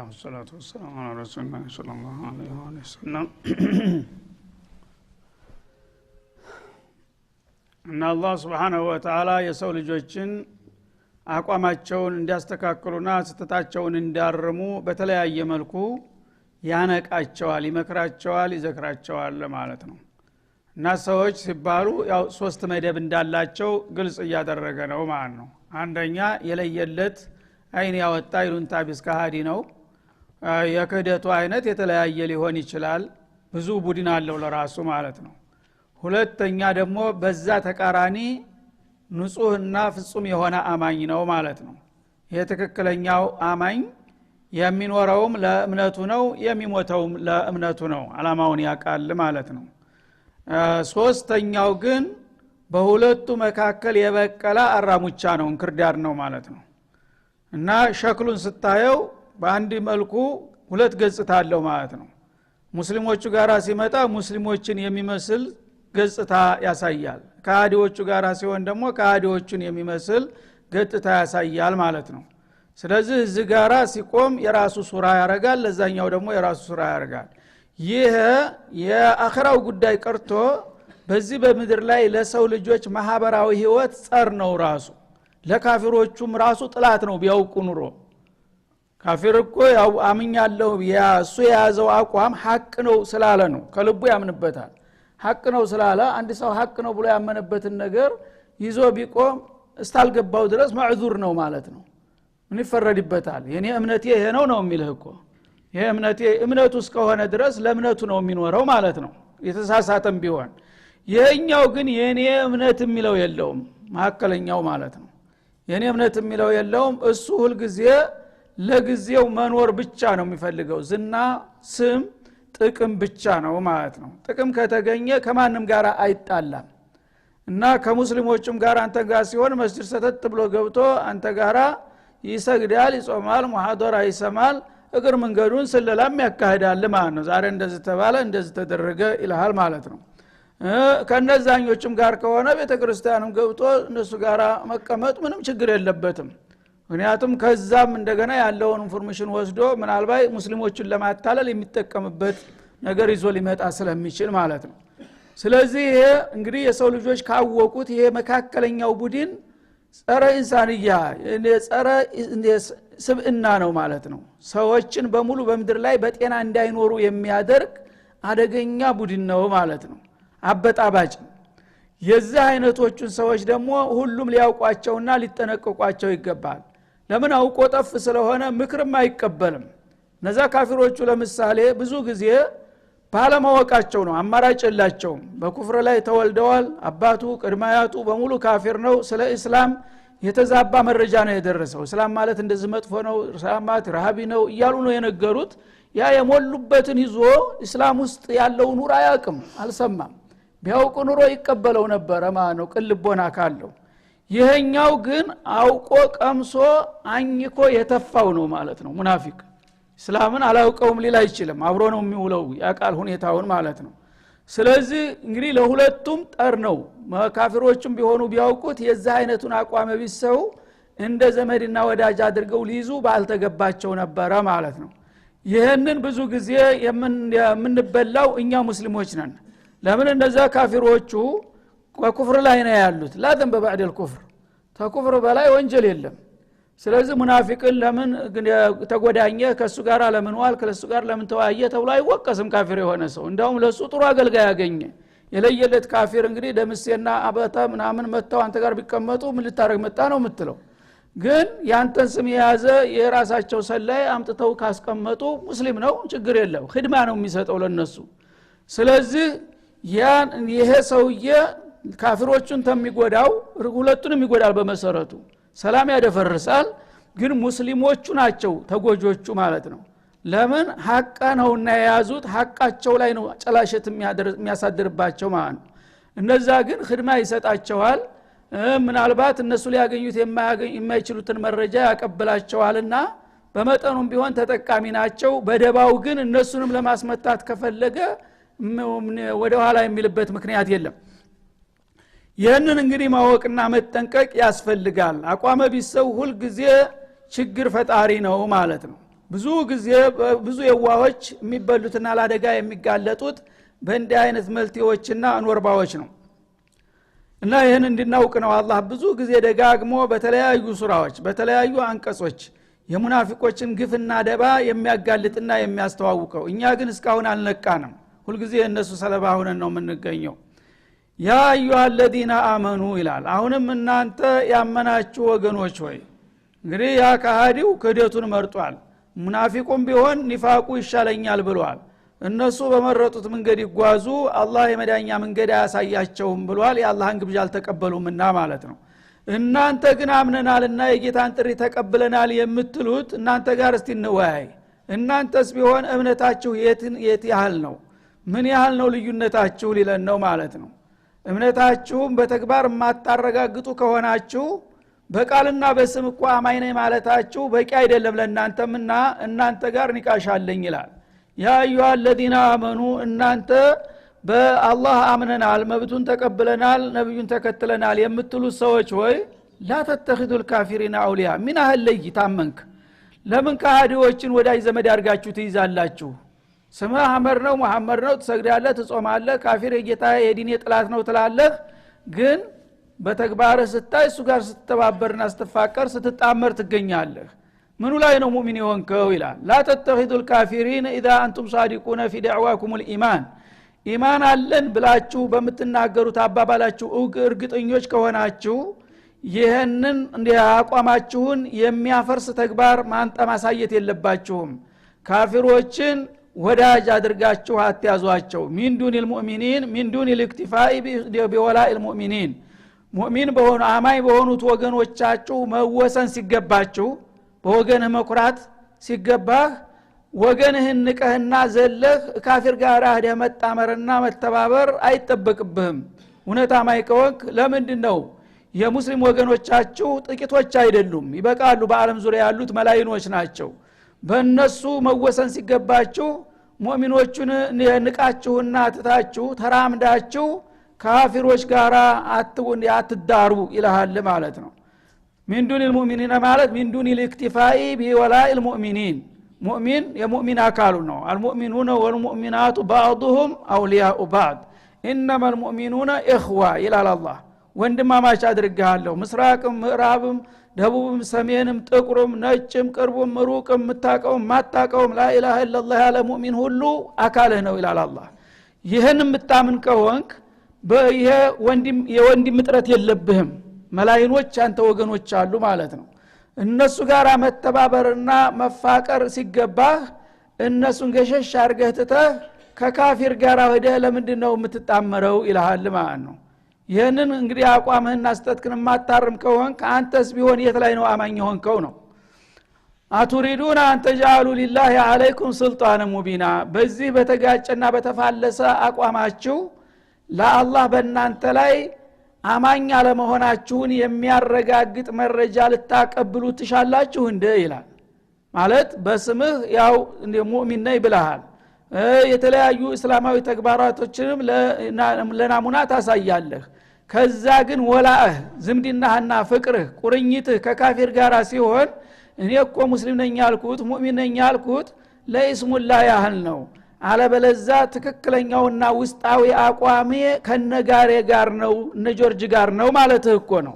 والصلاة والسلام على رسول الله صلى الله عليه وسلم እና አላህ Subhanahu Wa Ta'ala የሰው ልጆችን አቋማቸውን እንዲያስተካክሉና ስተታቸውን እንዲያርሙ በተለያየ መልኩ ያነቃቸዋል ይመክራቸዋል ይዘክራቸዋል ማለት ነው። እና ሰዎች ሲባሉ ያው ሶስት መደብ እንዳላቸው ግልጽ እያደረገ ነው ማለት ነው። አንደኛ የለየለት አይን ያወጣ ይሉንታ ቢስ ከሃዲ ነው። የክህደቱ አይነት የተለያየ ሊሆን ይችላል፣ ብዙ ቡድን አለው ለራሱ ማለት ነው። ሁለተኛ ደግሞ በዛ ተቃራኒ ንጹህና ፍጹም የሆነ አማኝ ነው ማለት ነው። ይሄ ትክክለኛው አማኝ የሚኖረውም ለእምነቱ ነው የሚሞተውም ለእምነቱ ነው፣ አላማውን ያቃል ማለት ነው። ሶስተኛው ግን በሁለቱ መካከል የበቀለ አራሙቻ ነው፣ እንክርዳድ ነው ማለት ነው። እና ሸክሉን ስታየው በአንድ መልኩ ሁለት ገጽታ አለው ማለት ነው። ሙስሊሞቹ ጋራ ሲመጣ ሙስሊሞችን የሚመስል ገጽታ ያሳያል፣ ከሃዲዎቹ ጋራ ሲሆን ደግሞ ከሃዲዎቹን የሚመስል ገጽታ ያሳያል ማለት ነው። ስለዚህ እዚህ ጋራ ሲቆም የራሱ ሱራ ያረጋል፣ ለዛኛው ደግሞ የራሱ ሱራ ያረጋል። ይሄ የአኺራው ጉዳይ ቀርቶ በዚህ በምድር ላይ ለሰው ልጆች ማህበራዊ ህይወት ጸር ነው ራሱ። ለካፊሮቹም ራሱ ጥላት ነው ቢያውቁ ኑሮ። ካፊር እኮ ያው አምኛለሁ እሱ የያዘው አቋም ሐቅ ነው ስላለ ነው፣ ከልቡ ያምንበታል። ሐቅ ነው ስላለ አንድ ሰው ሐቅ ነው ብሎ ያመነበትን ነገር ይዞ ቢቆም እስታልገባው ድረስ ማዕዙር ነው ማለት ነው። ምን ይፈረድበታል? የኔ እምነቴ ይሄ ነው የሚልህ እኮ። ይሄ እምነቱ እስከሆነ ድረስ ለእምነቱ ነው የሚኖረው ማለት ነው፣ የተሳሳተም ቢሆን። ይሄኛው ግን የኔ እምነት የሚለው የለውም፣ መሐከለኛው ማለት ነው። የኔ እምነት የሚለው የለውም። እሱ ሁሉ ጊዜ ለጊዜው መኖር ብቻ ነው የሚፈልገው፣ ዝና፣ ስም፣ ጥቅም ብቻ ነው ማለት ነው። ጥቅም ከተገኘ ከማንም ጋር አይጣላም። እና ከሙስሊሞችም ጋር አንተ ጋር ሲሆን መስጂድ ሰተት ብሎ ገብቶ አንተ ጋር ይሰግዳል፣ ይጾማል፣ ሙሐደራ ይሰማል፣ እግር መንገዱን ስለላም ያካሂዳል ማለት ነው። ዛሬ እንደዚህ ተባለ እንደዚህ ተደረገ ይልሃል ማለት ነው። ከነዛኞችም ጋር ከሆነ ቤተክርስቲያንም ገብቶ እነሱ ጋር መቀመጥ ምንም ችግር የለበትም። ምክንያቱም ከዛም እንደገና ያለውን ኢንፎርሜሽን ወስዶ ምናልባት ሙስሊሞችን ለማታለል የሚጠቀምበት ነገር ይዞ ሊመጣ ስለሚችል ማለት ነው። ስለዚህ ይሄ እንግዲህ የሰው ልጆች ካወቁት ይሄ መካከለኛው ቡድን ጸረ ኢንሳንያ ጸረ ስብዕና ነው ማለት ነው። ሰዎችን በሙሉ በምድር ላይ በጤና እንዳይኖሩ የሚያደርግ አደገኛ ቡድን ነው ማለት ነው። አበጣባጭ የዚህ አይነቶቹን ሰዎች ደግሞ ሁሉም ሊያውቋቸውና ሊጠነቀቋቸው ይገባል። ለምን አውቆ ጠፍ ስለሆነ ምክርም አይቀበልም። እነዛ ካፊሮቹ ለምሳሌ ብዙ ጊዜ ባለማወቃቸው ነው፣ አማራጭ የላቸውም። በኩፍር ላይ ተወልደዋል። አባቱ ቅድማያቱ በሙሉ ካፊር ነው። ስለ እስላም የተዛባ መረጃ ነው የደረሰው። እስላም ማለት እንደዚህ መጥፎ ነው፣ እስላም ማለት ረሃቢ ነው እያሉ ነው የነገሩት። ያ የሞሉበትን ይዞ እስላም ውስጥ ያለው ኑር አያውቅም፣ አልሰማም። ቢያውቁ ኑሮ ይቀበለው ነበር ማለት ነው፣ ቅልቦና ካለው። ይሄኛው ግን አውቆ ቀምሶ አኝኮ የተፋው ነው ማለት ነው። ሙናፊቅ እስላምን አላውቀውም ሊል አይችልም፣ አብሮ ነው የሚውለው ያቃል ሁኔታውን ማለት ነው። ስለዚህ እንግዲህ ለሁለቱም ጠር ነው። ካፊሮችም ቢሆኑ ቢያውቁት የዛ አይነቱን አቋም ቢሰው እንደ ዘመድና ወዳጅ አድርገው ሊይዙ ባልተገባቸው ነበር ማለት ነው። ይሄንን ብዙ ጊዜ የምንበላው እኛ ሙስሊሞች ነን። ለምን እነዛ ካፊሮቹ ከኩፍር ላይ ነው ያሉት? ላደም በባዕድ الكفر ተኩፍር በላይ ወንጀል የለም። ስለዚህ ሙናፊቅን ለምን ተጎዳኘ፣ ከሱ ጋር ለምን ዋል፣ ከሱ ጋር ለምን ተዋየ ተብሎ አይወቀስም። ካፊር የሆነ ሰው እንደውም ለሱ ጥሩ አገልጋይ ያገኘ የለየለት ካፊር እንግዲህ ደምሴና አበታ ምናምን መጣው አንተ ጋር ቢቀመጡ ምን ልታረግ መጣ ነው የምትለው። ግን ያንተን ስም የያዘ የራሳቸው ሰላይ አምጥተው ካስቀመጡ ሙስሊም ነው ችግር የለው፣ ኺድማ ነው የሚሰጠው ለነሱ። ስለዚህ ያን ይሄ ሰውዬ ካፊሮቹን ተሚጎዳው ሁለቱንም ይጎዳል። በመሰረቱ ሰላም ያደፈርሳል፣ ግን ሙስሊሞቹ ናቸው ተጎጆቹ ማለት ነው። ለምን ሐቅ ነውና የያዙት ሐቃቸው ላይ ነው ጨላሸት የሚያሳድርባቸው ማለት ነው። እነዛ ግን ኺድማ ይሰጣቸዋል። ምናልባት እነሱ ሊያገኙት የማይችሉትን መረጃ ያቀብላቸዋልና በመጠኑም ቢሆን ተጠቃሚ ናቸው። በደባው ግን እነሱንም ለማስመታት ከፈለገ ወደ ኋላ የሚልበት ምክንያት የለም። ይህንን እንግዲህ ማወቅና መጠንቀቅ ያስፈልጋል። አቋመ ቢሰው ሁሉ ጊዜ ችግር ፈጣሪ ነው ማለት ነው። ብዙ ጊዜ ብዙ የዋሆች የሚበሉትና ለአደጋ የሚጋለጡት በእንዲህ አይነት መልቲዎችና አንወርባዎች ነው። እና ይህን እንድናውቅ ነው አላህ ብዙ ጊዜ ደጋግሞ በተለያዩ ሱራዎች በተለያዩ አንቀጾች የሙናፊቆችን ግፍና ደባ የሚያጋልጥና የሚያስተዋውቀው። እኛ ግን እስካሁን አልነቃንም። ሁልጊዜ እነሱ ሰለባ ሆነን ነው የምንገኘው። ያ አዩሃ الذين آمنوا ይላል። አሁንም እናንተ ያመናችሁ ወገኖች ሆይ። እንግዲህ ያ ከሃዲው ክህደቱን መርጧል። ሙናፊቁም ቢሆን ኒፋቁ ይሻለኛል ብሏል። እነሱ በመረጡት መንገድ ይጓዙ፣ አላህ የመዳኛ መንገድ ያሳያቸውም ብሏል። የአላህን ግብዣ አልተቀበሉምና ማለት ነው። እናንተ ግን አምነናልና የጌታን ጥሪ ተቀብለናል የምትሉት እናንተ ጋር እስቲ እንወያይ። እናንተስ ቢሆን እምነታችሁ የት ያህል ነው? ምን ያህል ነው ልዩነታችሁ ሊለን ነው ማለት ነው። እምነታችሁም በተግባር የማታረጋግጡ ከሆናችሁ በቃልና በስም እኮ አማኝ ነኝ ማለታችሁ በቂ አይደለም ለእናንተምና እናንተ ጋር ንቃሻለኝ ይላል። ያ አዩሃ الذين آمنوا እናንተ በአላህ አምነናል መብቱን ተቀብለናል ነብዩን ተከትለናል የምትሉ ሰዎች ሆይ ላ ተተخذوا الكافرين اولياء ምን ያህል ለይታመንክ ለምን ከሃዲዎችን ወዳጅ ዘመድ አድርጋችሁ ትይዛላችሁ? ስምህ አህመድ ነው መሐመድ ነው ትሰግዳለህ ትጾማለህ ካፊር የጌታ የዲን የጥላት ነው ትላለህ። ግን በተግባር ስታይ እሱ ጋር ስትተባበርና ስትፋቀር ስትጣመር ትገኛለህ። ምኑ ላይ ነው ሙእሚን የሆንከው ይላል። ላ ተተخذوا الكافرين اذا انتم صادقون في دعواكم الايمان ኢማን አለን ብላችሁ በምትናገሩት አባባላችሁ እርግጠኞች ከሆናችሁ ይሄንን እንደ አቋማችሁን የሚያፈርስ ተግባር ማሳየት የለባችሁም። ካፊሮችን ወዳጅ አድርጋችሁ አትያዟቸው። ሚን ዱኒል ሙእሚኒን ሚን ዱኒል ኢክቲፋኢ ቢወላኢል ሙእሚኒን ሙእሚን በሆኑ አማኝ በሆኑት ወገኖቻችሁ መወሰን ሲገባችሁ በወገንህ መኩራት ሲገባህ ወገንህን ንቀህና ዘለህ ካፊር ጋር አህደ መጣመርና መተባበር አይጠበቅብህም። እውነት አማኝ ከሆንክ ለምንድነው የሙስሊም ወገኖቻችሁ ጥቂቶች አይደሉም ይበቃሉ። በአለም ዙሪያ ያሉት መላይኖች ናቸው። በእነሱ መወሰን ሲገባችሁ ሙእሚኖቹን ንቃችሁና አትታችሁ ተራምዳችሁ ካፊሮች ጋር አትዳሩ ይላል ማለት ነው። ሚን ዱኒል ሙእሚኒን ማለት ሚን ዱኒል ኢክቲፋኢ ቢወላኢል ሙእሚኒን ሙእሚን የሙእሚን አካሉ ነው። አልሙእሚኑነ ወልሙእሚናቱ ባዕዱሁም አውሊያኡ ባዕድ ኢነመል ሙእሚኑነ ኢኽዋ ይላል አላህ። ወንድማማች አድርጋለሁ ምስራቅም ምዕራብም ደቡብም ሰሜንም ጥቁርም ነጭም ቅርቡም ሩቅም ምታቀውም ማታቀውም ላኢላሃ ኢላላህ ያለ ሙእሚን ሁሉ አካልህ ነው ይላል አላህ። ይህን የምታምን ከሆንክ በይሄ የወንድም እጥረት የለብህም። መላይኖች አንተ ወገኖች አሉ ማለት ነው። እነሱ ጋር መተባበርና መፋቀር ሲገባህ እነሱን ገሸሽ አርገህ ትተህ ከካፊር ጋር ሄደህ ለምንድነው የምትጣመረው ይልሃል ማለት ነው። ይህንን እንግዲህ አቋምህና ስተትክን ማታርም ከሆንክ አንተስ ቢሆን የት ላይ ነው አማኝ ሆንከው ነው። አቱሪዱና አንተ ጃሉ ሊላሂ አለይኩም ሱልጣነ ሙቢና በዚህ በተጋጨና በተፋለሰ አቋማችሁ ለአላህ በእናንተ ላይ አማኝ አለመሆናችሁን የሚያረጋግጥ መረጃ ልታቀብሉ ትሻላችሁ እንደ ይላል። ማለት በስምህ ያው እንደ ሙእሚን ነኝ ብለሃል። የተለያዩ እስላማዊ ተግባራቶችንም ለናሙና ታሳያለህ። ከዛ ግን ወላእህ ዝምድናህና ፍቅርህ ቁርኝትህ ከካፊር ጋር ሲሆን እኔ እኮ ሙስሊም ነኝ ያልኩት ሙእሚን ነኝ ያልኩት ለኢስሙላ ያህል ነው። አለበለዛ ትክክለኛውና ውስጣዊ አቋሜ ከነጋሬ ጋር ነው እነ ጆርጅ ጋር ነው ማለትህ እኮ ነው።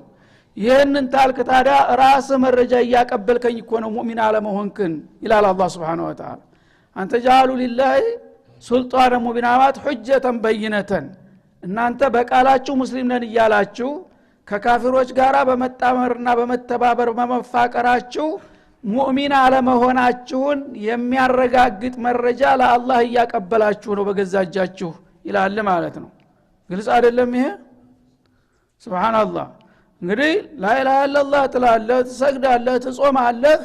ይህንን ታልክ ታዲያ ራስህ መረጃ እያቀበልከኝ እኮ ነው ሙእሚን አለመሆንክን ይላል አላህ Subhanahu Wa Ta'ala። አንተ ጃሉ ሊላሂ ሱልጣነ ሙቢናት ሁጀተን በይነተን እናንተ በቃላችሁ ሙስሊም ነን እያላችሁ ከካፊሮች ጋር በመጣመርና በመተባበር በመፋቀራችሁ ሙእሚን አለመሆናችሁን የሚያረጋግጥ መረጃ ለአላህ እያቀበላችሁ ነው በገዛጃችሁ ይላል ማለት ነው። ግልጽ አይደለም ይሄ? ሱብሃንአላህ። እንግዲህ ላኢላሃ ኢላላህ ትላለህ ትሰግዳለህ ትጾማለህ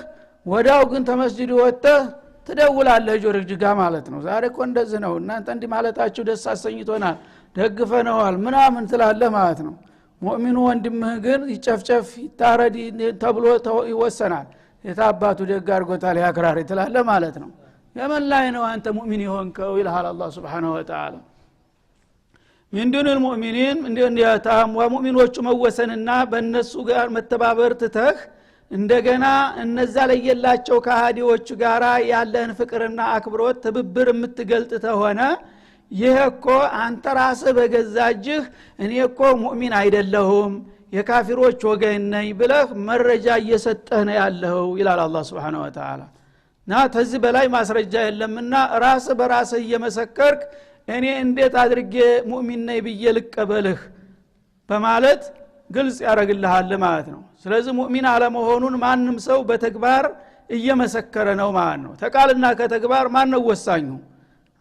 ወዳው ግን ተመስጂድ ወጥተህ ትደውላለህ ጆርጅጋ ማለት ነው። ዛሬ እኮ እንደዚህ ነው እናንተ እንዲህ ማለታችሁ ደስ አሰኝቶናል ደግፈነዋል ምናምን ትላለህ ማለት ነው። ሙእሚኑ ወንድምህ ግን ይጨፍጨፍ ይታረድ ተብሎ ይወሰናል። የታባቱ ደግ አርጎታል ያክራሪ ትላለህ ማለት ነው። የመን ላይ ነው አንተ ሙእሚን የሆንከው ይልሃል አላህ Subhanahu Wa Ta'ala። ሚን ዱኒል ሙእሚኒን እንደታም ወሙእሚኖቹ መወሰንና በእነሱ ጋር መተባበር ትተህ እንደገና እነዛ ለየላቸው ከሃዲዎች ጋራ ያለህን ፍቅርና አክብሮት ትብብር የምትገልጥ ተሆነ ይሄ እኮ አንተ ራስህ በገዛጅህ እኔ እኮ ሙእሚን አይደለሁም የካፊሮች ወገን ነኝ ብለህ መረጃ እየሰጠህ ነው ያለው ይላል አላህ Subhanahu Wa Ta'ala። ና ተዚህ በላይ ማስረጃ የለምና ራስ በራስ እየመሰከርክ እኔ እንዴት አድርጌ ሙእሚን ነኝ ብዬ ልቀበልህ በማለት ግልጽ ያደርግልሃል ማለት ነው። ስለዚህ ሙእሚን አለመሆኑን ማንም ሰው በተግባር እየመሰከረ ነው ማለት ነው። ተቃልና ከተግባር ማን ነው ወሳኙ?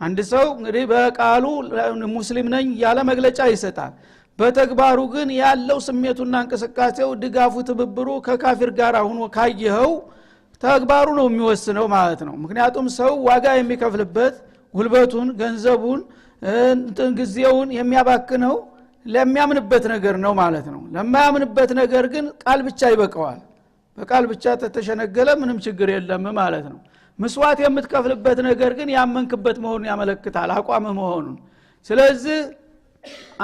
አንድ ሰው እንግዲህ በቃሉ ሙስሊም ነኝ ያለ መግለጫ ይሰጣል። በተግባሩ ግን ያለው ስሜቱና እንቅስቃሴው ድጋፉ ትብብሩ ከካፊር ጋር ሆኖ ካየኸው ተግባሩ ነው የሚወስነው ማለት ነው። ምክንያቱም ሰው ዋጋ የሚከፍልበት ጉልበቱን ገንዘቡን ጊዜውን የሚያባክነው ለሚያምንበት ነገር ነው ማለት ነው። ለማያምንበት ነገር ግን ቃል ብቻ ይበቃዋል። በቃል ብቻ ተተሸነገለ ምንም ችግር የለም ማለት ነው። መስዋዕት የምትከፍልበት ነገር ግን ያመንክበት መሆኑን ያመለክታል አቋም መሆኑን። ስለዚህ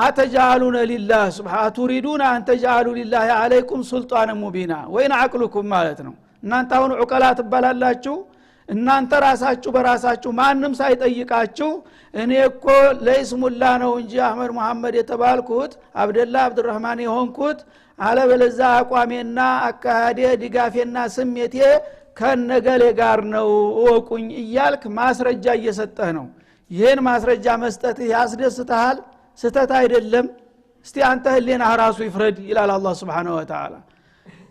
አተጃሉነ ሊላህ ሱብሃነ ቱሪዱና አንተ ጃሉ ሊላህ አለይኩም ሱልጣን ሙቢና ወይን አቅሉኩም ማለት ነው። እናንተ አሁን ዑቀላ ትባላላችሁ እናንተ ራሳችሁ በራሳችሁ ማንም ሳይጠይቃችሁ እኔ እኮ ለይስሙላ ነው እንጂ አህመድ መሐመድ የተባልኩት አብደላ አብዱራህማን የሆንኩት አለበለዛ አቋሜና አካሃዴ ድጋፌና ስሜቴ ከነገሌ ጋር ነው ወቁኝ እያልክ ማስረጃ እየሰጠህ ነው። ይሄን ማስረጃ መስጠት ያስደስተሃል? ስተት አይደለም? እስቲ አንተ ህሊና ራሱ ይፍረድ ይላል አላህ Subhanahu Wa Ta'ala።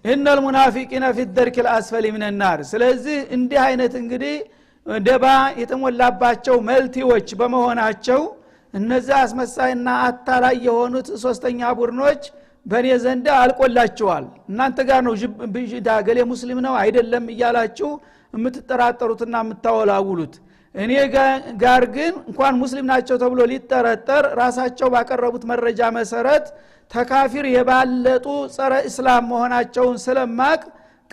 ኢነል ሙናፊቂነ ፊ الدرك الاسفل من النار። ስለዚህ እንዲህ አይነት እንግዲህ ደባ የተሞላባቸው መልቲዎች በመሆናቸው እነዛ አስመሳይና አታላይ የሆኑት ሶስተኛ ቡድኖች በኔ ዘንድ አልቆላቸዋል። እናንተ ጋር ነው ገሌ ሙስሊም ነው አይደለም እያላችሁ የምትጠራጠሩትና የምታወላውሉት። እኔ ጋር ግን እንኳን ሙስሊም ናቸው ተብሎ ሊጠረጠር ራሳቸው ባቀረቡት መረጃ መሰረት ተካፊር የባለጡ ጸረ እስላም መሆናቸውን ስለማቅ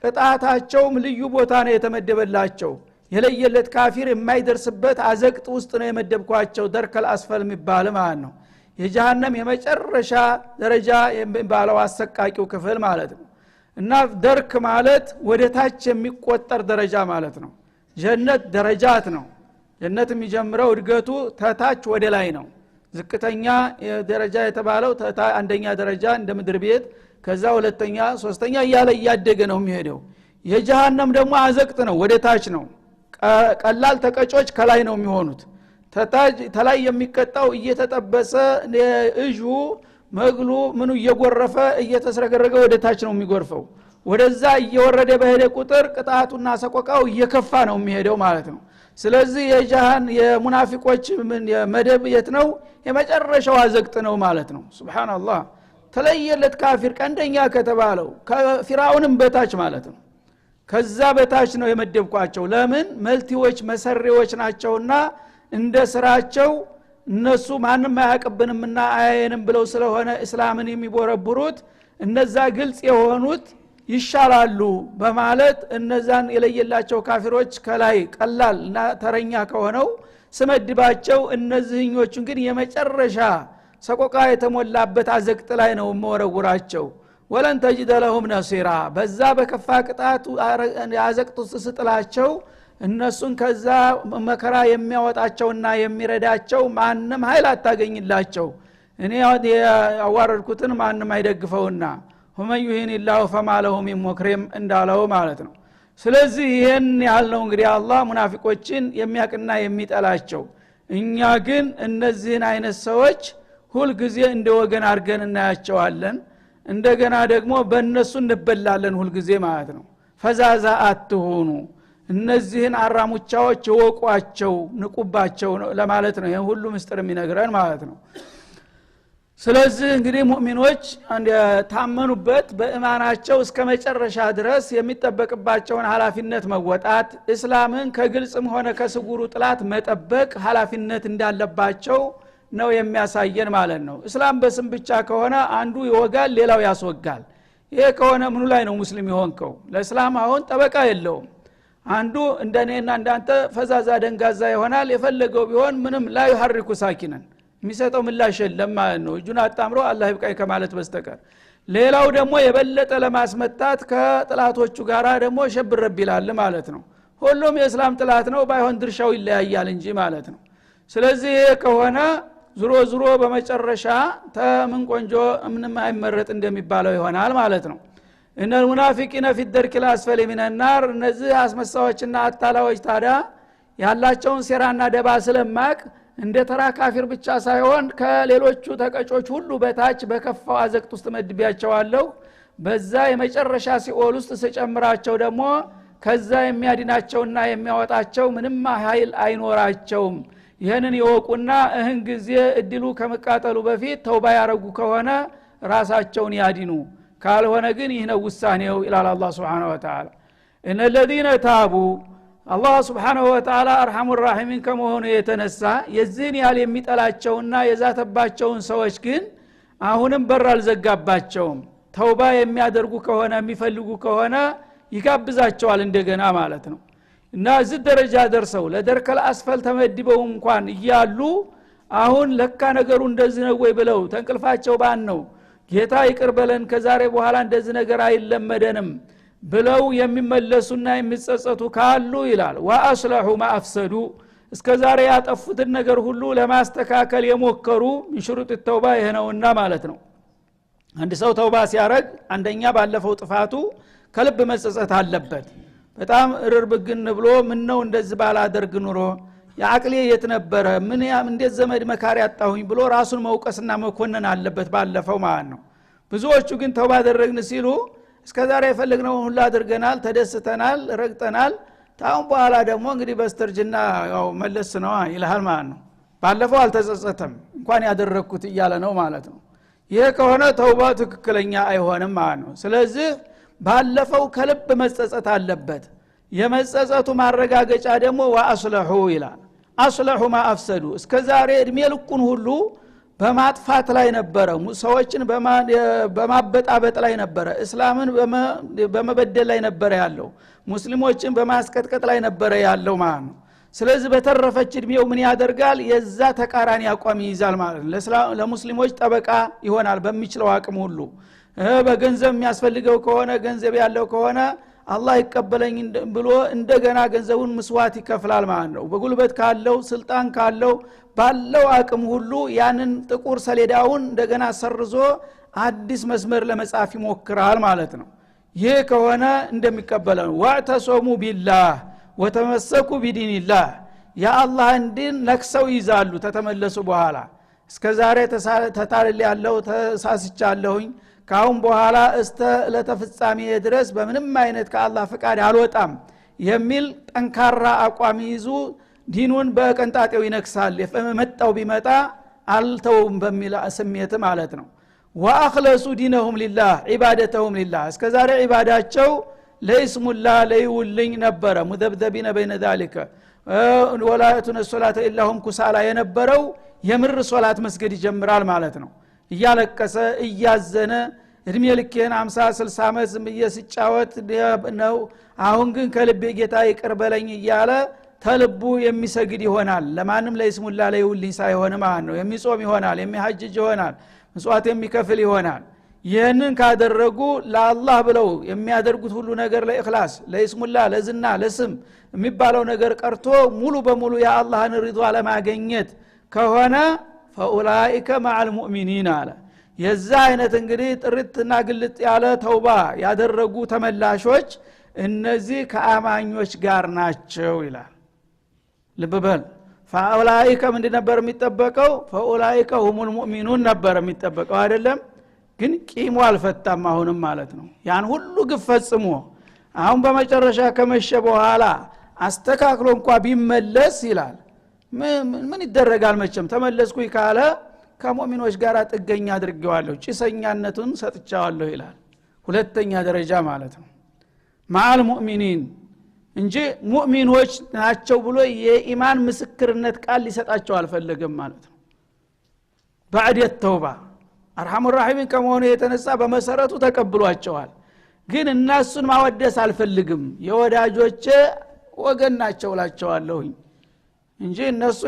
ቅጣታቸውም ልዩ ቦታ ነው የተመደበላቸው። የለየለት ካፊር የማይደርስበት አዘቅጥ ውስጥ ነው የመደብኳቸው። ደርከል አስፈል የሚባል ማለት ነው የጀሃነም የመጨረሻ ደረጃ የሚባለው አሰቃቂው ክፍል ማለት ነው። እና ደርክ ማለት ወደ ታች የሚቆጠር ደረጃ ማለት ነው። ጀነት ደረጃት ነው። ጀነት የሚጀምረው እድገቱ ተታች ወደ ላይ ነው። ዝቅተኛ ደረጃ የተባለው አንደኛ ደረጃ እንደ ምድር ቤት፣ ከዛ ሁለተኛ ሶስተኛ እያለ እያደገ ነው የሚሄደው። የጀሃነም ደግሞ አዘቅት ነው፣ ወደ ታች ነው። ቀላል ተቀጮች ከላይ ነው የሚሆኑት። ተላይ የሚቀጣው እየተጠበሰ እጁ መግሉ ምኑ እየጎረፈ እየተስረገረገ ወደ ታች ነው የሚጎርፈው። ወደዛ እየወረደ በሄደ ቁጥር ቅጣቱና ሰቆቃው እየከፋ ነው የሚሄደው ማለት ነው። ስለዚህ የሙናፊቆች መደብ የት ነው? የመጨረሻው አዘቅት ነው ማለት ነው። ሱብሃንአላህ። ተለየለት ካፊር ቀንደኛ ከተባለው ከፊራውንም በታች ማለት ነው። ከዛ በታች ነው የመደብኳቸው። ለምን? መልቲዎች መሰሪዎች ናቸውና እንደ ስራቸው እነሱ ማንም አያቀብንምና አያየንም ብለው ስለሆነ እስላምን የሚቦረብሩት እነዛ ግልጽ የሆኑት ይሻላሉ በማለት እነዛን የለየላቸው ካፊሮች ከላይ ቀላልና ተረኛ ከሆነው ስመድባቸው እነዚህኞቹን ግን የመጨረሻ ሰቆቃ የተሞላበት አዘቅጥ ላይ ነው መወረውራቸው። ወለን ተጅደ ለሁም ነሲራ። በዛ በከፋ ቅጣት አዘቅጥ ውስጥ ስጥላቸው እነሱን ከዛ መከራ የሚያወጣቸውና የሚረዳቸው ማንም ኃይል አታገኝላቸው። እኔ ያዋረድኩትን ማንም አይደግፈውና ወመን ይሂንላሁ ፈማ ለሁ ሚን ሙክሪም እንዳለው ማለት ነው። ስለዚህ ይሄን ያልነው እንግዲህ አላህ ሙናፊቆችን የሚያቅና የሚጠላቸው። እኛ ግን እነዚህን አይነት ሰዎች ሁል ጊዜ እንደ ወገን አድርገን እናያቸዋለን። እንደገና ደግሞ በእነሱ እንበላለን ሁል ጊዜ ማለት ነው። ፈዛዛ አትሁኑ፣ እነዚህን አራሙቻዎች ወቋቸው፣ ንቁባቸው ለማለት ነው። ይሄን ሁሉ ምስጥር የሚነግረን ማለት ነው። ስለዚህ እንግዲህ ሙእሚኖች ታመኑበት በእማናቸው እስከ መጨረሻ ድረስ የሚጠበቅባቸውን ኃላፊነት መወጣት፣ እስላምን ከግልጽም ሆነ ከስጉሩ ጥላት መጠበቅ ኃላፊነት እንዳለባቸው ነው የሚያሳየን ማለት ነው። እስላም በስም ብቻ ከሆነ አንዱ ይወጋል ሌላው ያስወጋል። ይሄ ከሆነ ምኑ ላይ ነው ሙስሊም ይሆንከው? ለእስላም አሁን ጠበቃ የለውም። አንዱ እንደኔና እንዳንተ ፈዛዛ ደንጋዛ ይሆናል። የፈለገው ቢሆን ምንም ላይ ይሐርኩ ሳኪነን የሚሰጠው ምላሽ የለም ማለት ነው። እጁን አጣምሮ አላህ ይብቃይ ከማለት በስተቀር። ሌላው ደግሞ የበለጠ ለማስመጣት ከጥላቶቹ ጋራ ደግሞ ሸብረብ ይላል ማለት ነው። ሁሉም የእስላም ጥላት ነው ባይሆን ድርሻው ይለያያል እንጂ ማለት ነው። ስለዚህ ከሆነ ዙሮ በመጨረሻ ተምን ቆንጆ ምንም አይመረጥ እንደሚባለው ይሆናል ማለት ነው። እነል ሙናፊቂነ ፊ الدرك الاسفل من النار እነዚህ አስመሳዮችና አታላዮች ታዲያ ያላቸውን ሴራና ደባ ስለማቅ እንደ ተራ ካፊር ብቻ ሳይሆን ከሌሎቹ ተቀጮች ሁሉ በታች በከፋው አዘቅት ውስጥ መድቢያቸዋለሁ። በዛ የመጨረሻ ሲኦል ውስጥ ሲጨምራቸው ደግሞ ከዛ የሚያድናቸውና የሚያወጣቸው ምንም ኃይል አይኖራቸውም። ይሄንን ይወቁና እህን ጊዜ እድሉ ከመቃጠሉ በፊት ተውባ ያረጉ ከሆነ ራሳቸውን ያድኑ፣ ካልሆነ ግን ይህ ነው ውሳኔው ኢላላ አላህ Subhanahu Wa Ta'ala። እነ الذين تابوا አላህ Subhanahu Wa Ta'ala አርሐሙር ረሂሚን ከመሆኑ የተነሳ የዚህን ያህል የሚጠላቸውና የዛተባቸውን ሰዎች ግን አሁንም በር አልዘጋባቸውም። ተውባ የሚያደርጉ ከሆነ የሚፈልጉ ከሆነ ይጋብዛቸዋል እንደገና ማለት ነው። እና እዚህ ደረጃ ደርሰው ለደርከል አስፈል ተመድበው እንኳን እያሉ አሁን ለካ ነገሩ እንደዚህ ነው ወይ ብለው ተንቅልፋቸው ባን ነው ጌታ ይቅር በለን ከዛሬ በኋላ እንደዚህ ነገር አይለመደንም ብለው የሚመለሱና የሚጸጸቱ ካሉ ይላል ወአስለሑ ማአፍሰዱ እስከዛሬ ያጠፉትን ነገር ሁሉ ለማስተካከል የሞከሩ ሽሩጥ ተውባ ይሄ ነውና ማለት ነው። አንድ ሰው ተውባ ሲያረግ አንደኛ ባለፈው ጥፋቱ ከልብ መጸጸት አለበት። በጣም እርርብግን ብሎ ምን ነው እንደዚህ ባላደርግ ኑሮ ያቅሌ የት ነበረ ምን እንዴት ዘመድ መካሪ ያጣሁኝ ብሎ ራሱን መውቀስና መኮነን አለበት ባለፈው ማለት ነው። ብዙዎቹ ግን ተውባ አደረግን ሲሉ እስከዛሬ የፈለግነው ሁሉ አድርገናል፣ ተደስተናል፣ ረግጠናል፣ ታውን በኋላ ደግሞ እንግዲህ በስተርጅና ያው መለስ ነው ይልሃል ማለት ነው። ባለፈው አልተጸጸተም እንኳን ያደረኩት እያለ ነው ማለት ነው። ይሄ ከሆነ ተውባ ትክክለኛ አይሆንም ማለት ነው። ስለዚህ ባለፈው ከልብ መጸጸት አለበት። የመጸጸቱ ማረጋገጫ ደግሞ ወአስለሑ ይላል። አስለሑ ማአፍሰዱ እስከዛሬ እድሜ ልኩን ሁሉ በማጥፋት ላይ ነበረ፣ ሰዎችን በማበጣበጥ ላይ ነበረ፣ እስላምን በመበደል ላይ ነበረ ያለው፣ ሙስሊሞችን በማስቀጥቀጥ ላይ ነበረ ያለው ማለት ነው። ስለዚህ በተረፈች እድሜው ምን ያደርጋል? የዛ ተቃራኒ አቋም ይይዛል ማለት ነው። ለሙስሊሞች ጠበቃ ይሆናል በሚችለው አቅም ሁሉ። በገንዘብ የሚያስፈልገው ከሆነ ገንዘብ ያለው ከሆነ አላህ ይቀበለኝ ብሎ እንደገና ገንዘቡን መስዋዕት ይከፍላል ማለት ነው። በጉልበት ካለው ስልጣን ካለው ባለው አቅም ሁሉ ያንን ጥቁር ሰሌዳውን እንደገና ሰርዞ አዲስ መስመር ለመጻፍ ይሞክራል ማለት ነው። ይሄ ከሆነ እንደሚቀበለው ወአተሰሙ ቢላህ ወተመሰኩ ቢዲኒላህ ያአላህን ዲን ነክሰው ይዛሉ ተተመለሱ በኋላ እስከዛሬ ተታልል ያለው ተሳስቻለሁኝ ካሁን በኋላ እስተ ለተፍጻሜ ድረስ በምንም አይነት ከአላህ ፍቃድ አልወጣም የሚል ጠንካራ አቋም ይዙ ዲኑን በቀንጣጤው ይነክሳል። የመጣው ቢመጣ አልተውም በሚል ስሜት ማለት ነው። ወአኽለሱ ዲነሁም ሊላህ ዒባደተሁም ሊላህ እስከዛሬ ዒባዳቸው ለይስሙላህ ለይውልኝ ነበረ ሙደብደቢነ በይነ ዛሊከ ወላ የቱነ ሶላተ ኢላሁም ኩሳላ የነበረው የምር ሶላት መስገድ ይጀምራል ማለት ነው። እያለቀሰ እያዘነ እድሜ ልኬን 50-60 ዓመት እየስጫወት ነው አሁን ግን ከልቤ ጌታ ይቅር በለኝ እያለ ተልቡ የሚሰግድ ይሆናል። ለማንም ለይስሙላ ለይውልኝ ሳይሆን ማለት ነው። የሚጾም ይሆናል፣ የሚሐጅጅ ይሆናል፣ መስዋዕት የሚከፍል ይሆናል። ይህንን ካደረጉ ለአላህ ብለው የሚያደርጉት ሁሉ ነገር ለኢኽላስ ለይስሙላ ለዝና ለስም የሚባለው ነገር ቀርቶ ሙሉ በሙሉ የአላህን ሪዷ ለማግኘት ከሆነ ፈኡላኢከ መዐል ሙእሚኒን አለ። የዛ አይነት እንግዲህ ጥርትና ግልጥ ያለ ተውባ ያደረጉ ተመላሾች እነዚህ ከአማኞች ጋር ናቸው ይላል። ልብ በል ፈኡላኢከ ምንድን ነበር የሚጠበቀው? ፈኡላኢከ ሁሙል ሙእሚኑን ነበር የሚጠበቀው አይደለም። ግን ቂሙ አልፈታም አሁንም ማለት ነው። ያን ሁሉ ግፍ ፈጽሞ አሁን በመጨረሻ ከመሸ በኋላ አስተካክሎ እንኳን ቢመለስ ይላል ምን ይደረጋል? መቼም ተመለስኩኝ ካለ ከሙእሚኖች ጋር ጥገኛ አድርጌዋለሁ፣ ጭሰኛነቱን ሰጥቻለሁ ይላል። ሁለተኛ ደረጃ ማለት ነው መዐል ሙእሚኒን እንጂ ሙእሚኖች ናቸው ብሎ የኢማን ምስክርነት ቃል ሊሰጣቸው አልፈለገም ማለት ነው። بعد التوبه አርሐሙር ረሂም ከመሆኑ የተነሳ በመሰረቱ ተቀብሏቸዋል። ግን እነሱን ማወደስ አልፈልግም፣ የወዳጆቼ ወገን ናቸው ላቸዋለሁኝ እንጂ እነሱ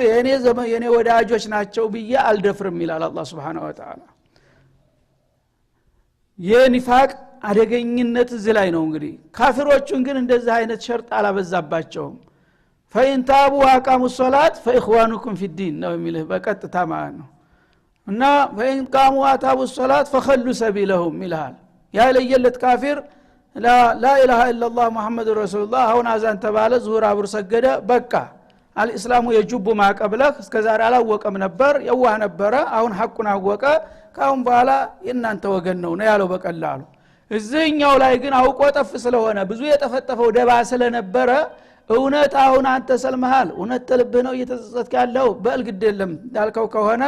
የኔ ወዳጆች ናቸው ብዬ አልደፍርም ይላል አላህ Subhanahu Wa Ta'ala። የኒፋቅ አደገኝነት እዚህ ላይ ነው እንግዲህ ካፊሮቹን ግን እንደዚህ አይነት ሸርጥ አላበዛባቸውም ፈኢን ታቡ ወአቃሙ ሶላት ፈኢኽዋኑኩም ፊዲን ነው የሚልህ በቀጥታ ማለት ነው እና ፈኢን ቃሙ ወአታቡ ሶላት ፈኸሉ ሰቢለሁም ይልሃል ያ ለየለት ካፊር ላ ኢላሃ ኢላላህ ሙሐመድ ረሱሉላህ አሁን አዛን ተባለ ዙሁር አብር ሰገደ በቃ አልእስላሙ የጁቡ ማቀብለህ እስከዛሬ አላወቀም ነበር የዋህ ነበረ አሁን ሐቁን አወቀ ካሁን በኋላ የናንተ ወገን ነው ያለው በቀላሉ እዚህኛው ላይ ግን አውቆ ጠፍ ስለሆነ ብዙ የጠፈጠፈው ደባ ስለነበረ እውነት አሁን አንተ ሰልመሃል እውነት ተልብህ ነው እየተጸጸትክ ያለው በልግድ የለም ያልከው ከሆነ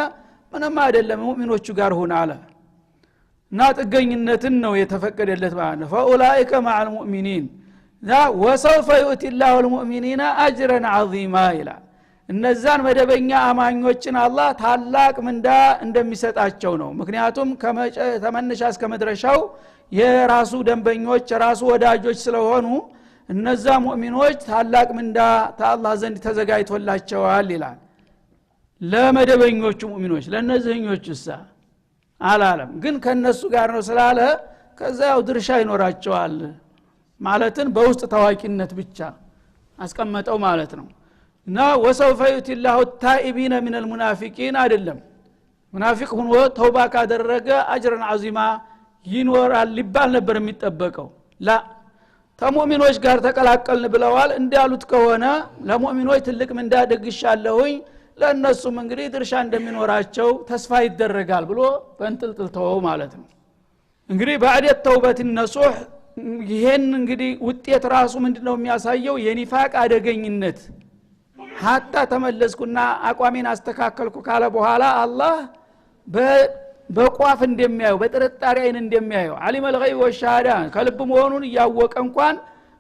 ምንም አይደለም ሙእሚኖቹ ጋር ሆነ አለ እና ጥገኝነትን ነው የተፈቀደለት ማለት ነው فاولئك مع المؤمنين وسوف يؤتي الله المؤمنين اجرا عظيما ይላል እነዛን መደበኛ አማኞችን አላህ ታላቅ ምንዳ እንደሚሰጣቸው ነው ምክንያቱም ከመነሻ እስከ መድረሻው የራሱ ደንበኞች ራሱ ወዳጆች ስለሆኑ እነዛ ሙእሚኖች ታላቅ ምንዳ ከአላህ ዘንድ ተዘጋጅቶላቸዋል ይላል ለመደበኞቹ ሙእሚኖች ለነዚህኞቹሳ አላለም ግን ከነሱ ጋር ነው ስላለ ከዛው ድርሻ ይኖራቸዋል ማለትን በውስጥ ታዋቂነት ብቻ አስቀመጠው ማለት ነው እና ወሰውፈ ዩቲላሁ التائبين من المنافقين አይደለም ሙናፊቅ ሆኖ ተውባ ካደረገ አጅረን አዚማ ይኖራል ሊባል ነበር የሚጠበቀው ላ ተሙእሚኖች ጋር ተቀላቀልን ብለዋል እንዲያሉት ከሆነ ለሙእሚኖች ትልቅ ምንዳ ደግሻለሁኝ ለነሱም እንግዲህ ድርሻ እንደሚኖራቸው ተስፋ ይደረጋል ብሎ በእንጥልጥል ተወው ማለት ነው እንግዲህ ባዕድ ተውበት ነሱህ ይሄን እንግዲህ ውጤት ራሱ ምንድነው የሚያሳየው የኒፋቅ አደገኝነት ሐታ ተመለስኩና አቋሜን አስተካከልኩ ካለ በኋላ አላህ በቋፍ እንደሚያየው በጥርጣሬ አይን እንደሚያየው ዓሊም الغይብ ወሻሃዳ ከልብ መሆኑን ያወቀ እንኳን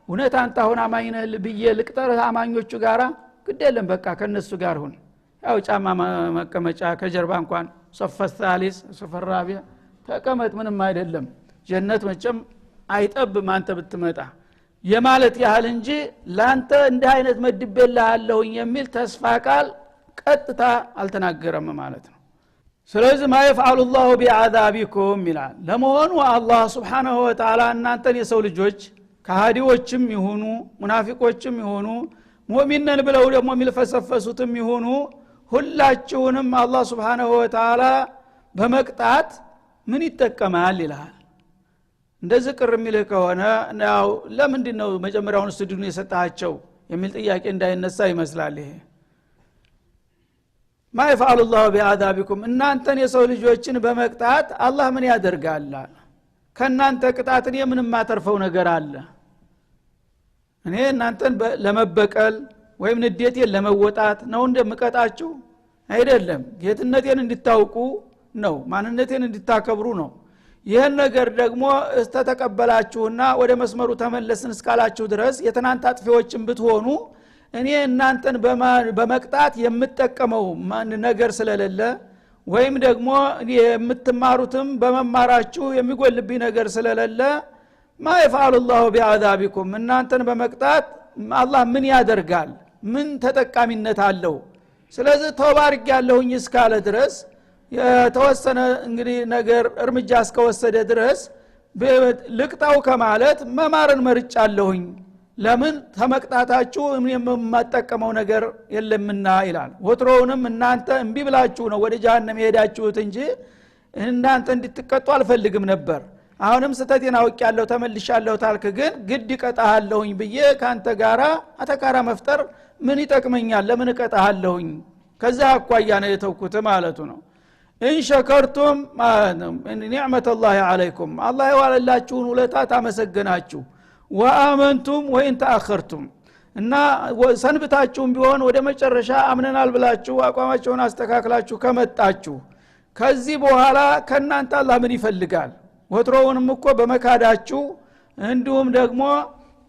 እውነት አንተ አሁን አማኝ ነህ ልብዬ ልቅጠር አማኞቹ ጋራ ግዴለም በቃ ከነሱ ጋር ሁን ያው ጫማ መቀመጫ ከጀርባ እንኳን ሶፍ الثالث ሶፍ الرابع ተቀመጥ ምንም አይደለም ጀነት መቼም አይጠብም አንተ ብትመጣ የማለት ያህል እንጂ ላንተ እንደ አይነት መድቤልሃለሁኝ የሚል ተስፋ ቃል ቀጥታ አልተናገረም ማለት ነው ስለዚህ ما يفعل الله بعذابكم ይላል ለመሆኑ አላህ Subhanahu Wa Ta'ala እናንተን የሰው ልጆች ከሃዲዎችም ይሁኑ ሙናፊቆችም ይሁኑ ሙእሚንን ብለው ደግሞ የሚልፈሰፈሱትም ይሁኑ ሁላችሁንም አላህ Subhanahu Wa Ta'ala በመቅጣት ምን ይጠቀማል ይላል እንደዚህ ቅር የሚልህ ከሆነ ነው ለምንድን ነው መጀመሪያውን ስድዱን የሰጣቸው የሚል ጥያቄ እንዳይነሳ ይመስላል ይሄ ما يفعل الله بعذابكم እናንተን የሰው ልጆችን በመቅጣት አላህ ምን ያደርጋል ከናንተ ቅጣትን የምንም ማተርፈው ነገር አለ እኔ እናንተን ለመበቀል ወይም ንዴቴን ለመወጣት ነው እንደምቀጣችሁ አይደለም ጌትነቴን እንድታውቁ ነው ማንነቴን እንድታከብሩ ነው ይሄን ነገር ደግሞ ተተቀበላችሁና ወደ መስመሩ ተመለስን እስካላችሁ ድረስ የትናንት አጥፊዎችን ብትሆኑ እኔ እናንተን በመቅጣት የምትጠቀመው ነገር ስለሌለ ወይም ደግሞ የምትማሩትም በመማራችሁ የሚጎልብኝ ነገር ስለሌለ ما يفعل الله بعذابكم እናንተን በመቅጣት አላህ ምን ያደርጋል ምን ተጠቃሚነት አለው ስለዚህ ተባርክ ያለሁኝ እስካለ ድረስ የተወሰነ እንግዲህ ነገር እርምጃ እስከወሰደ ድረስ ልቅጣው ከማለት መማርን መርጫለሁኝ ለምን ተመቅጣታችሁ የምትጠቀመው ነገር የለምና ይላል ወትሮውንም እናንተ እንቢ ብላችሁ ነው ወደ ጀሃነም ሄዳችሁት እንጂ እናንተ እንድትቀጡ አልፈልግም ነበር አሁንም ስተቴን አውቄያለሁ ተመልሻለሁ ታልክ ግን ግድ ይቀጣሃለሁኝ ብዬ ካንተ ጋራ አተካራ መፍጠር ምን ይጠቅመኛል ለምን እቀጣሃለሁኝ ከዛ አቋያ ነው የተውኩት ማለቱ ነው ኢን ሸከርቱም ኒዕመተ الله عليكم አላህ ይዋለላችሁን ውለታ ታመሰግናችሁ ወአመንቱም ወኢን ተአخرቱም እና ሰንብታችሁም ቢሆን ወደ መጨረሻ አምነናል ብላችሁ አቋማችሁን አስተካክላችሁ ከመጣችሁ ከዚህ በኋላ ከናንተ አላህ ምን ይፈልጋል ወትሮውንም እኮ በመካዳችሁ እንዲሁም ደግሞ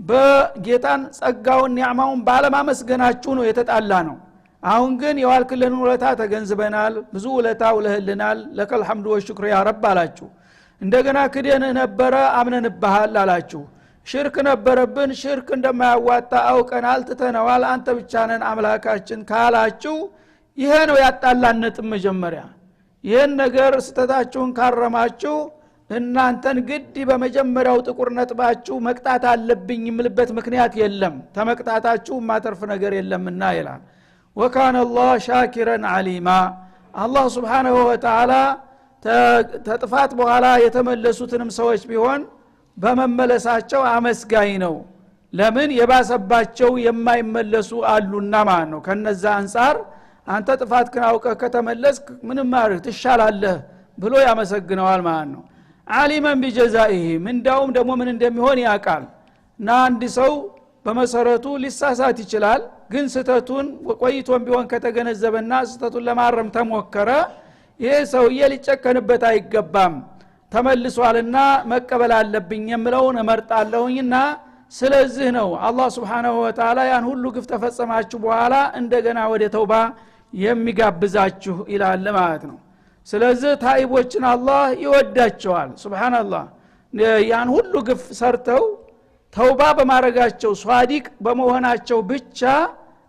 በጌታን ጸጋውን ኒዕማውን ባለማመስገናችሁ ነው የተጣላ ነው አሁን ግን የዋልክልን ውለታ ተገንዝበናል ብዙ ውለታ ውለህልናል ለከል ሐምዱ ወሽክሩ ያ ረብ አላችሁ እንደገና ክደን ነበረ አምነንብሃል አላችሁ ሽርክ ነበረብን ሽርክ እንደማያዋጣ አውቀናል ትተነዋል አንተ ብቻ ነን አምላካችን ካላችሁ ይሄ ነው ያጣላነጥ መጀመሪያ ይሄን ነገር ስተታችሁን ካረማችሁ እናንተን ግድ በመጀመሪያው ጥቁር ነጥባችሁ መቅጣት አለብኝ የምልበት ምክንያት የለም ተመቅጣታችሁ ማተርፍ ነገር የለምና ይላል ወካነ አላህ ሻኪረን አሊማ አላህ Subhanahu Wa Ta'ala ተጥፋት በኋላ የተመለሱትንም ሰዎች ቢሆን በመመለሳቸው አመስጋኝ ነው ለምን የባሰባቸው የማይመለሱ አሉና ማለት ነው ከነዛ አንፃር አንተ ጥፋትህን አውቀህ ከተመለስክ ምንም ማድረግ ትሻላለህ ብሎ ያመሰግነዋል ማለት ነው አሊመን ቢጀዛኢሂ ምንዳውም ደግሞ ምን እንደሚሆን ያውቃል እና አንድ ሰው በመሰረቱ ሊሳሳት ይችላል ግን ስተቱን ቆይቶም ቢሆን ከተገነዘበና ስተቱን ለማረም ተሞከረ ይሄ ሰውዬ ሊጨከንበት አይገባም ተመልሷልና መቀበል አለብኝ የምለውን እመርጣለሁኝና ስለዚህ ነው አላህ Subhanahu Wa Ta'ala ያን ሁሉ ግፍ ተፈጸማችሁ በኋላ እንደገና ወደ ተውባ የሚጋብዛችሁ ይላል ማለት ነው ስለዚህ ታይቦችን አላህ ይወዳቸዋል ሱብሃንአላህ ያን ሁሉ ግፍ ሰርተው ተውባ በማረጋቸው ሷዲቅ በመሆናቸው ብቻ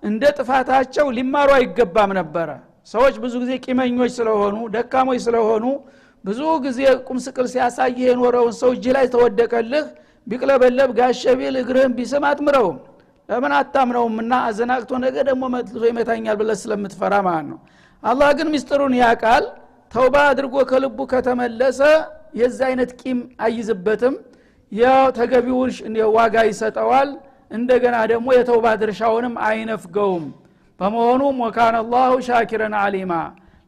እንደ ጥፋታቸው ሊማሩ አይገባም ነበር ሰዎች ብዙ ጊዜ ቂመኞች ስለሆኑ ደካሞች ስለሆኑ ብዙ ጊዜ ቁምስቅል ሲያሳይ የኖረውን ሰው እጅ ላይ ተወደቀልህ ቢቅለበለብ ጋሸቢል እግርህን ቢስም አትምረውም ለምን አታምነውምና አዘናቅቶ ነገ ደግሞ መጥቶ ይመታኛል ብለህ ስለምትፈራ ማለት ነው አላህ ግን ምስጥሩን ያውቃል ተውባ አድርጎ ከልቡ ከተመለሰ የዛ አይነት ቂም አይዝበትም ያው ተገቢውን ዋጋ ይሰጠዋል እንደገና ደግሞ የተውባ ድርሻውንም አይነፍገውም በመሆኑም ወካነ አላሁ ሻኪረን አሊማ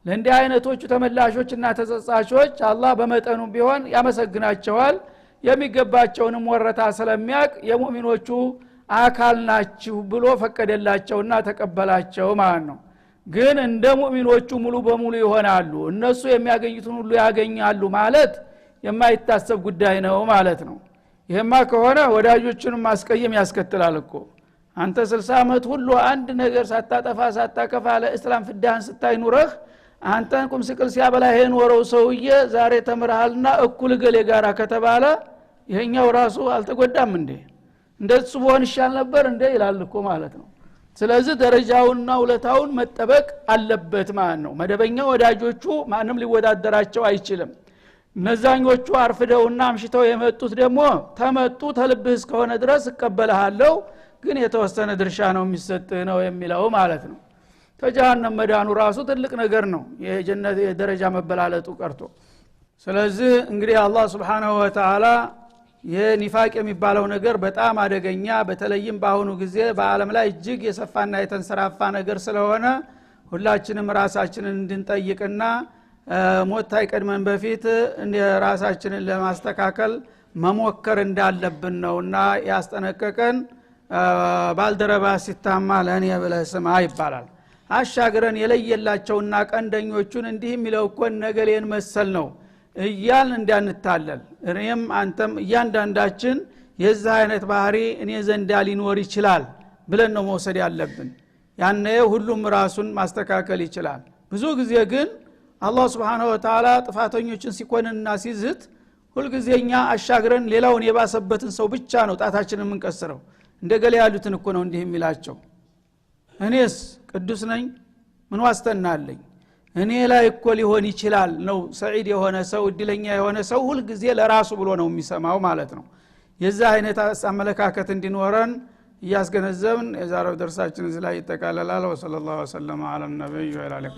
ለእንዲህ አይነቶቹ ተመላሾችና ተጸጻቾች አላህ በመጠኑ ቢሆን ያመሰግናቸዋል የሚገባቸውንም ወረታ ስለሚያቅ የሙእሚኖቹ አካል ናችሁ ብሎ ፈቀደላቸውና ተቀበላቸው ማለት ነው ግን እንደ ሙእሚኖቹ ሙሉ በሙሉ ይሆናሉ እነሱ የሚያገኙትን ሁሉ ያገኛሉ ማለት የማይታሰብ ጉዳይ ነው ማለት ነው ይሄማ ከሆነ ወዳጆቹንም ማስቀየም ያስከትላል እኮ አንተ 60 አመት ሁሉ አንድ ነገር ሳታጠፋ ሳታከፋ ለእስላም ፍዳህን ስታይኑረህ አንተን ቁምስቅል ሲያበላ የኖረው ሰውዬ ዛሬ ተምረሃልና እኩል ገሌ ጋራ ከተባለ ይሄኛው ራሱ አልተጎዳም እንዴ እንደሱ ቢሆን ይሻል ነበር እንዴ ይላል እኮ ማለት ነው ስለዚህ ደረጃውና ውለታውን መጠበቅ አለበት ማለት ነው መደበኛ ወዳጆቹ ማንም ሊወዳደራቸው አይችልም እነዛኞቹ አርፍደውና አምሽተው የመጡት ደግሞ ተመጡ ተልብህ እስከሆነ ድረስ እቀበልሃለሁ ግን የተወሰነ ድርሻ ነው የሚሰጥህ ነው የሚለው ማለት ነው ተጀሃነም መዳኑ ራሱ ትልቅ ነገር ነው የጀነት የደረጃ መበላለጡ ቀርቶ ስለዚህ እንግዲህ አላህ Subhanahu Wa Ta'ala የኒፋቅ የሚባለው ነገር በጣም አደገኛ በተለይም በአሁኑ ጊዜ በአለም ላይ እጅግ የሰፋና የተንሰራፋ ነገር ስለሆነ ሁላችንም ራሳችንን እንድንጠይቅና ሞት አይቀድመን በፊት ራሳችንን ለማስተካከል መሞከር እንዳለብን ነውና ያስጠነቀቀን ባልደረባ ሲታማ ለኔ ብለህ ስማ ይባላል አሻግረን የለየላቸውና ቀንደኞቹን እንዲህ የሚለው እኮ ነገሌን መሰል ነው እያልን እንዳንታለል እኔም አንተም እያንዳንዳችን የዛ አይነት ባህሪ እኔ ዘንዳ ሊኖር ይችላል ብለን ነው መውሰድ ያለብን ያኔ ሁሉም ራሱን ማስተካከል ይችላል ብዙ ጊዜ ግን አላህ Subhanahu Wa Ta'ala ጥፋተኞችን ሲኮንና ሲዝት ሁሉ ጊዜኛ አሻግረን ሌላውን የባሰበትን ሰው ብቻ ነው ጣታችንን የምንቀስረው እንደገለ ያሉትን እኮ ነው እንዲህ የሚላቸው እኔስ ቅዱስ ነኝ ምን ዋስተናለኝ እኔ ላይ እኮ ሊሆን ይችላል ነው ሰዒድ የሆነ ሰው እድለኛ የሆነ ሰው ሁሉ ጊዜ ለራሱ ብሎ ነው የሚሰማው ማለት ነው የዛ አይነት አመለካከት እንዲኖረን ያስገነዘብን የዛሬው ደርሳችን እዚህ ላይ ይጠቃለላል ወሰለላሁ ዐለ ነብዩ ወዐላ አሊሂ